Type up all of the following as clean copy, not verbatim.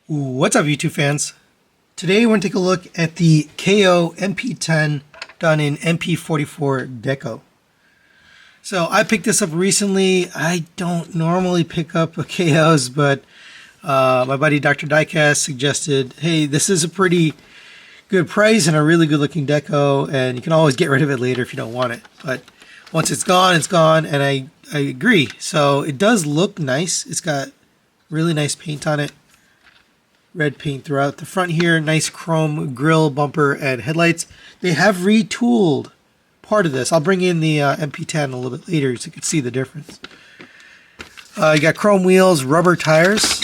What's up, YouTube fans? Today we're going to take a look at the KO MP-10 done in MP-44 Deco. So I picked this up recently. I don't normally pick up KOs, but my buddy Dr. Diecast suggested, hey, this is a pretty good price and a really good looking deco, and you can always get rid of it later if you don't want it. But once it's gone, and I agree. So it does look nice. It's got really nice paint on it. Red paint throughout the front here, nice chrome grille, bumper, and headlights. They have retooled part of this. I'll bring in the MP-10 a little bit later so you can see the difference. You got chrome wheels, rubber tires.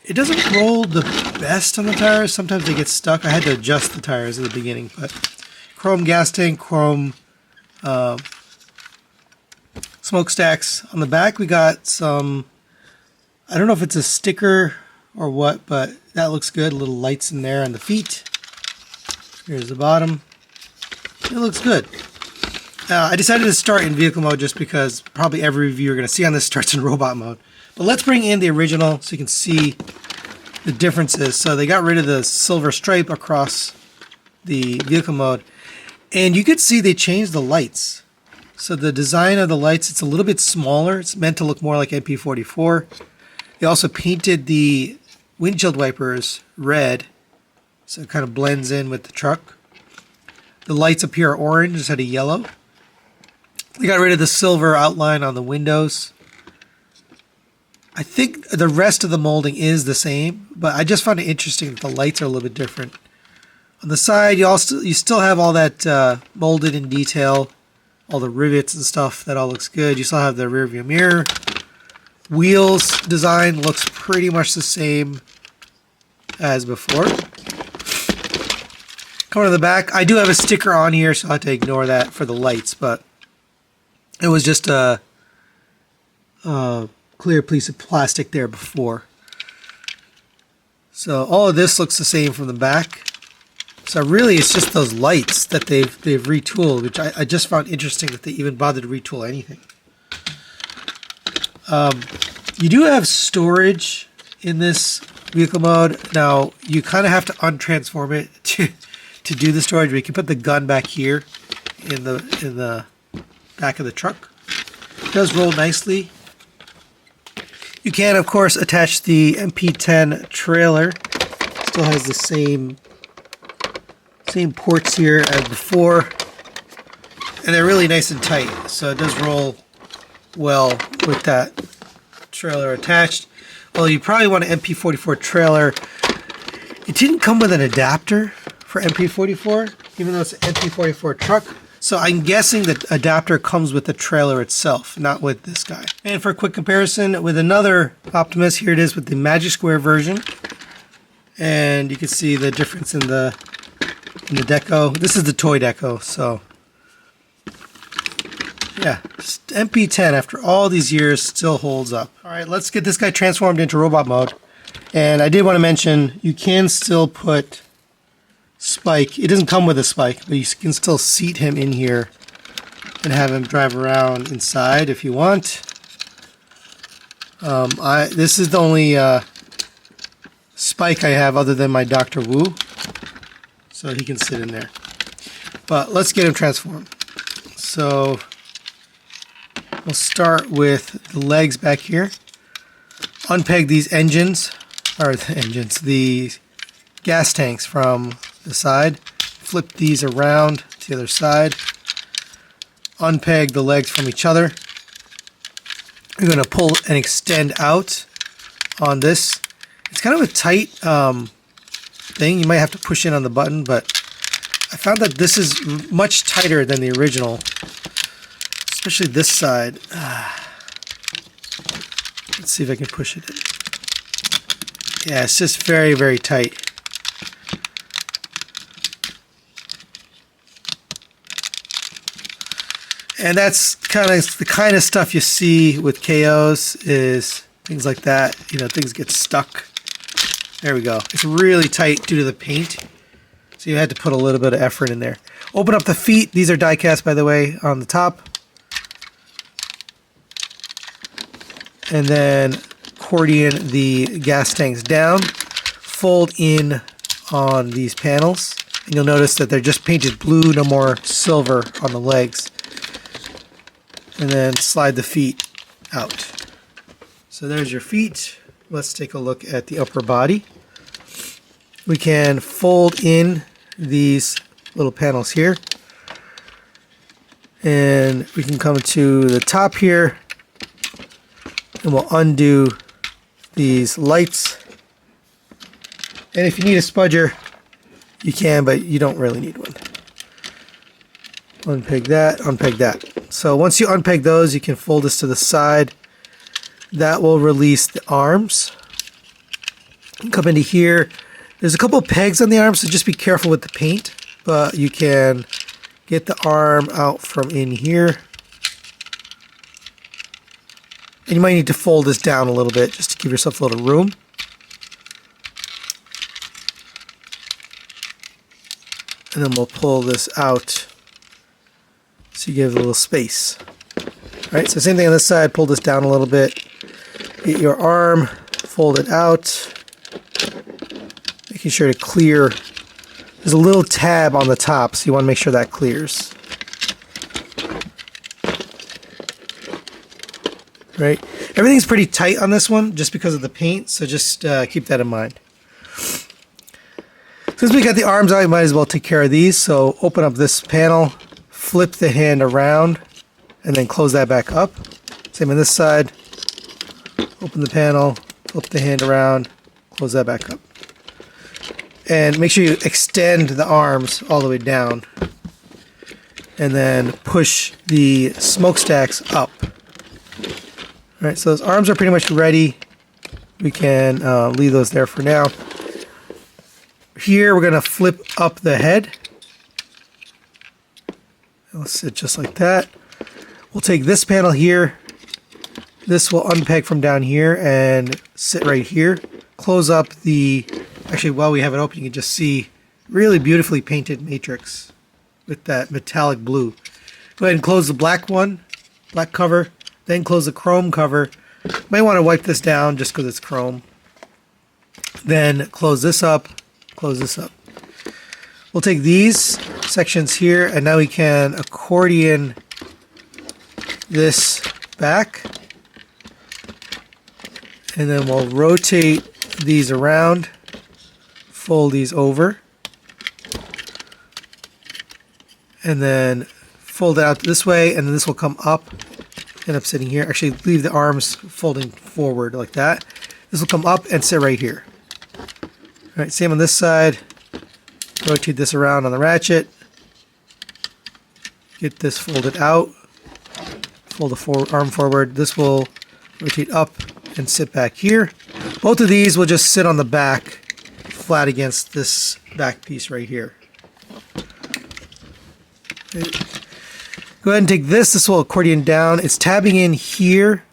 It doesn't roll the best on the tires. Sometimes they get stuck. I had to adjust the tires at the beginning, but chrome gas tank, chrome smokestacks. On the back we got some, I don't know if it's a sticker or what, but that looks good. Little lights in there on the feet. Here's the bottom. It looks good. I decided to start in vehicle mode just because probably every review you're going to see on this starts in robot mode. But let's bring in the original so you can see the differences. So they got rid of the silver stripe across the vehicle mode. And you could see they changed the lights. So the design of the lights, it's a little bit smaller. It's meant to look more like MP-44. They also painted the windshield wipers red, so it kind of blends in with the truck. The lights up here are orange instead of yellow. They got rid of the silver outline on the windows. I think the rest of the molding is the same, but I just found it interesting that the lights are a little bit different. On the side, you still have all that molded in detail, all the rivets and stuff. That all looks good. You still have the rear view mirror. Wheels design looks pretty much the same as before. Coming to the back, I do have a sticker on here, so I'll have to ignore that for the lights, but it was just a clear piece of plastic there before. So all of this looks the same from the back. So really it's just those lights that they've retooled, which I just found interesting that they even bothered to retool anything. You do have storage in this vehicle mode. Now you kind of have to untransform it to do the storage, but you can put the gun back here in the back of the truck. It does roll nicely. You can of course attach the MP-10 trailer. Still has the same ports here as before, and they're really nice and tight, so it does roll well with that trailer attached. Well, you probably want an MP-44 trailer. It didn't come with an adapter for MP-44, even though it's an MP-44 truck. So I'm guessing the adapter comes with the trailer itself, not with this guy. And for a quick comparison with another Optimus, here it is with the Magic Square version. And you can see the difference in the deco. This is the toy deco, so yeah, MP-10 after all these years still holds up. Alright, let's get this guy transformed into robot mode. And I did want to mention, you can still put Spike. It doesn't come with a Spike, but you can still seat him in here and have him drive around inside if you want. This is the only Spike I have other than my Dr. Wu, so he can sit in there. But let's get him transformed. So we'll start with the legs back here. Unpeg these the gas tanks from the side. Flip these around to the other side. Unpeg the legs from each other. You're going to pull and extend out on this. It's kind of a tight thing. You might have to push in on the button, but I found that this is much tighter than the original. Especially this side. Let's see if I can push it in. Yeah, it's just very, very tight. And that's the kind of stuff you see with KOs, is things like that. You know, things get stuck. There we go. It's really tight due to the paint. So you had to put a little bit of effort in there. Open up the feet. These are die cast, by the way, on the top. And then accordion the gas tanks down. fold in on these panels. And you'll notice that they're just painted blue, no more silver on the legs. And then slide the feet out. So there's your feet. Let's take a look at the upper body. We can fold in these little panels here. And we can come to the top here. And we'll undo these lights. And if you need a spudger, you can, but you don't really need one. Unpeg that, unpeg that. So once you unpeg those, you can fold this to the side. That will release the arms. Come into here. There's a couple of pegs on the arms, so just be careful with the paint. But you can get the arm out from in here. And you might need to fold this down a little bit just to give yourself a little room. And then we'll pull this out so you give it a little space. Alright, so same thing on this side, pull this down a little bit. Get your arm, fold it out. Making sure to clear. There's a little tab on the top, so you want to make sure that clears. Right? Everything's pretty tight on this one just because of the paint, so just keep that in mind. Since we got the arms out, you might as well take care of these. So open up this panel, flip the hand around, and then close that back up. Same on this side. Open the panel, flip the hand around, close that back up. And make sure you extend the arms all the way down. And then push the smokestacks up. Alright, so those arms are pretty much ready. We can leave those there for now. Here we're going to flip up the head. It'll sit just like that. We'll take this panel here. This will unpeg from down here and sit right here. Close up the... Actually, while we have it open, you can just see really beautifully painted matrix with that metallic blue. Go ahead and close the black one, black cover. Then close the chrome cover. Might want to wipe this down just because it's chrome. Then close this up. Close this up. We'll take these sections here, and now we can accordion this back. And then we'll rotate these around. Fold these over. And then fold it out this way, and then this will come up. End up sitting here. Actually, leave the arms folding forward like that. This will come up and sit right here. Alright, same on this side. Rotate this around on the ratchet. Get this folded out. Fold the arm forward. This will rotate up and sit back here. Both of these will just sit on the back, flat against this back piece right here. Okay. Go ahead and take this. This will accordion down. It's tabbing in here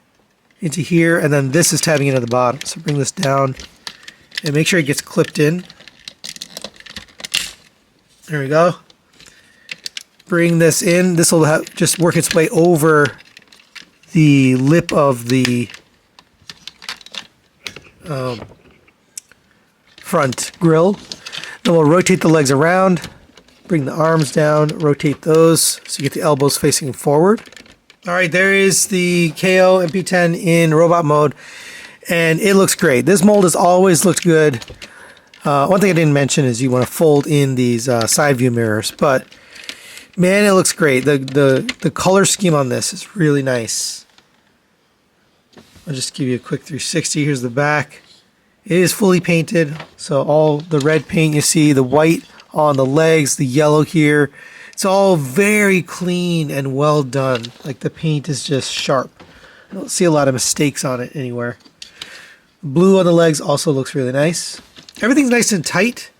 into here, and then this is tabbing into the bottom. So bring this down and make sure it gets clipped in. There we go. Bring this in. This will just work its way over the lip of the front grille. Then we'll rotate the legs around. Bring the arms down, rotate those so you get the elbows facing forward. Alright, there is the KO MP-10 in robot mode, and it looks great. This mold has always looked good. One thing I didn't mention is you want to fold in these side view mirrors, but man, it looks great. The color scheme on this is really nice. I'll just give you a quick 360. Here's the back. It is fully painted, so all the red paint you see, the white on the legs, the yellow here, it's all very clean and well done. Like the paint is just sharp. I don't see a lot of mistakes on it anywhere. Blue on the legs also looks really nice. Everything's nice and tight.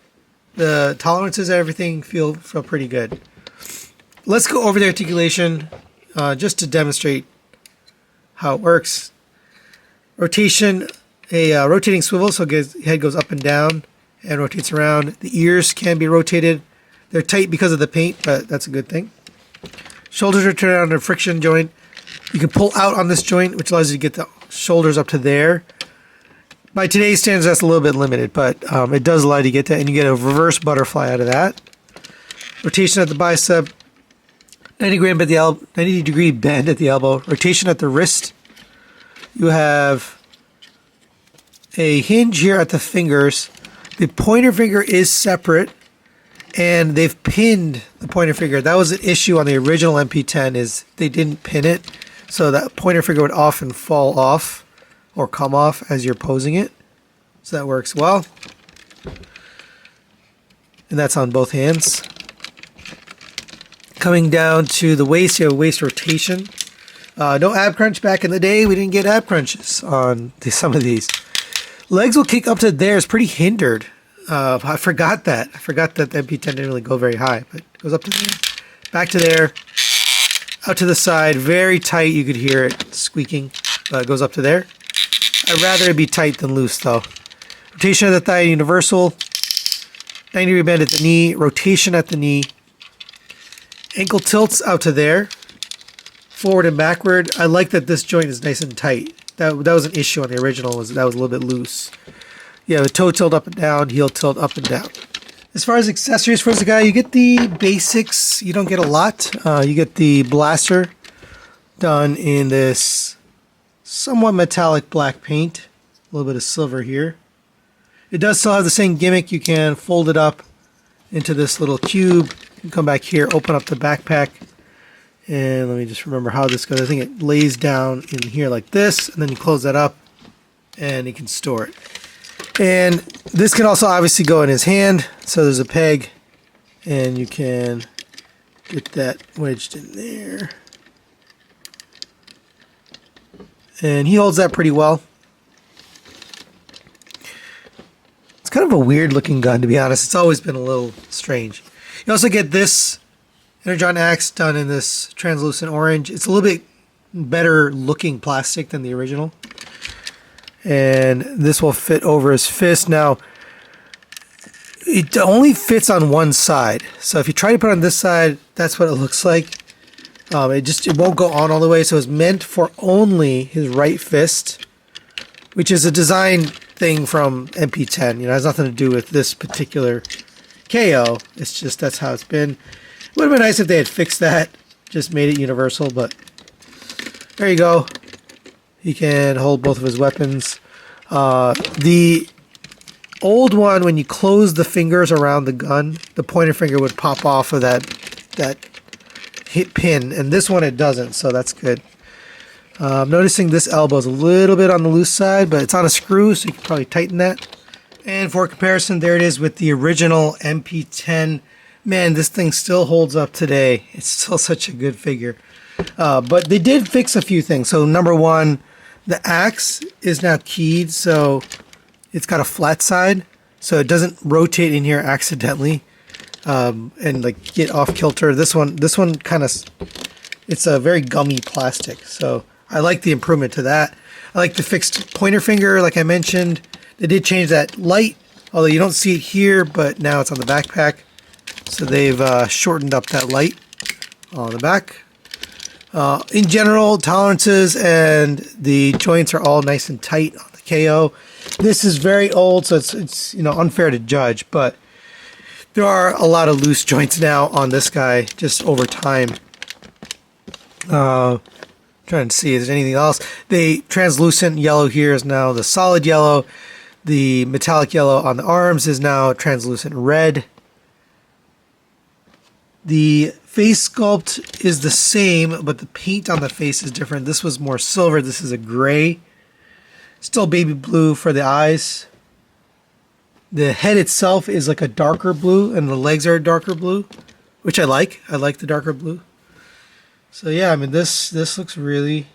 The tolerances and everything feel pretty good. Let's go over the articulation just to demonstrate how it works. Rotation, a rotating swivel, so head goes up and down and rotates around. The ears can be rotated. They're tight because of the paint, but that's a good thing. Shoulders are turned on a friction joint. You can pull out on this joint, which allows you to get the shoulders up to there. By today's standards, that's a little bit limited, but it does allow you to get that, and you get a reverse butterfly out of that. Rotation at the bicep, 90 degree bend at the elbow. Rotation at the wrist. You have a hinge here at the fingers. The pointer finger is separate, and they've pinned the pointer finger. That was an issue on the original MP-10, is they didn't pin it, so that pointer finger would often fall off or come off as you're posing it. So that works well. And that's on both hands. Coming down to the waist, you have waist rotation. No ab crunch. Back in the day, we didn't get ab crunches on some of these. Legs will kick up to there. It's pretty hindered. I forgot that. I forgot that the MP-10 didn't really go very high, but it goes up to there. Back to there. Out to the side. Very tight. You could hear it squeaking. It goes up to there. I'd rather it be tight than loose, though. Rotation of the thigh, universal. 90 degree bend at the knee. Rotation at the knee. Ankle tilts out to there. Forward and backward. I like that this joint is nice and tight. That was an issue on the original. That was a little bit loose. You have a toe tilt up and down, heel tilt up and down. As far as accessories for this guy, you get the basics. You don't get a lot. You get the blaster done in this somewhat metallic black paint. A little bit of silver here. It does still have the same gimmick. You can fold it up into this little cube. You can come back here, open up the backpack. And let me just remember how this goes. I think it lays down in here like this, and then you close that up, and you can store it. And this can also obviously go in his hand. So there's a peg, and you can get that wedged in there. And he holds that pretty well. It's kind of a weird looking gun, to be honest. It's always been a little strange. You also get this Energon axe done in this translucent orange. It's a little bit better looking plastic than the original. And this will fit over his fist. Now, it only fits on one side. So if you try to put it on this side, that's what it looks like. It won't go on all the way. So it's meant for only his right fist, which is a design thing from MP-10. You know, it has nothing to do with this particular KO. It's just that's how it's been. It would have been nice if they had fixed that, just made it universal, but there you go. He can hold both of his weapons. The old one, when you close the fingers around the gun, the pointer finger would pop off of that hit pin, and this one it doesn't, so that's good. I'm noticing this elbow is a little bit on the loose side, but it's on a screw, so you can probably tighten that. And for comparison, there it is with the original MP-10. Man, this thing still holds up today. It's still such a good figure. But they did fix a few things. So number one, the axe is now keyed, so it's got a flat side, so it doesn't rotate in here accidentally and like get off kilter. This one kind of, it's a very gummy plastic, so I like the improvement to that. I like the fixed pointer finger, like I mentioned. They did change that light, although you don't see it here, but now it's on the backpack. So they've shortened up that light on the back. In general, tolerances and the joints are all nice and tight on the KO. This is very old, so it's unfair to judge, but there are a lot of loose joints now on this guy just over time. Trying to see if there's anything else. The translucent yellow here is now the solid yellow. The metallic yellow on the arms is now translucent red. The face sculpt is the same, but the paint on the face is different. This was more silver. This is a gray. Still baby blue for the eyes. The head itself is like a darker blue, and the legs are a darker blue, which I like. I like the darker blue. So yeah, I mean, this looks really,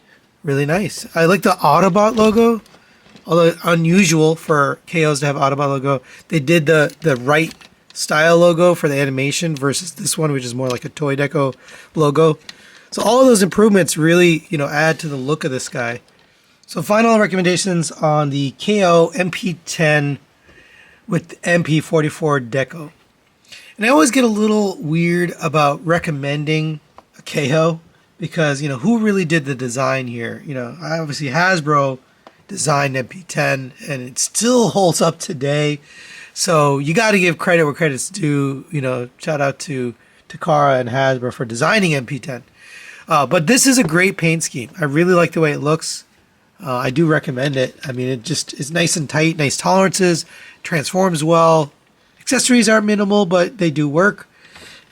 really nice. I like the Autobot logo, although unusual for KOs to have Autobot logo. They did the right style logo for the animation versus this one, which is more like a Toy Deco logo. So all of those improvements really, add to the look of this guy. So final recommendations on the KO MP-10 with MP-44 Deco. And I always get a little weird about recommending a KO because, who really did the design here? Obviously Hasbro designed MP-10, and it still holds up today. So you got to give credit where credit's due. You know, shout out to Takara and Hasbro for designing MP-10. But this is a great paint scheme. I really like the way it looks. I do recommend it. I mean, it just is nice and tight, nice tolerances, transforms well. Accessories are minimal, but they do work.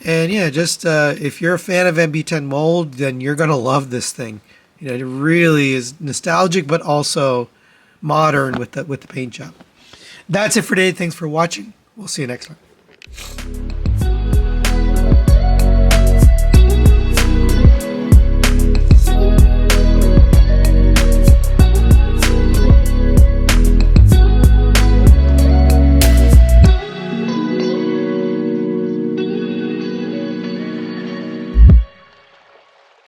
And yeah, just if you're a fan of MP-10 mold, then you're gonna love this thing. You know, it really is nostalgic, but also modern with the paint job. That's it for today. Thanks for watching. We'll see you next time.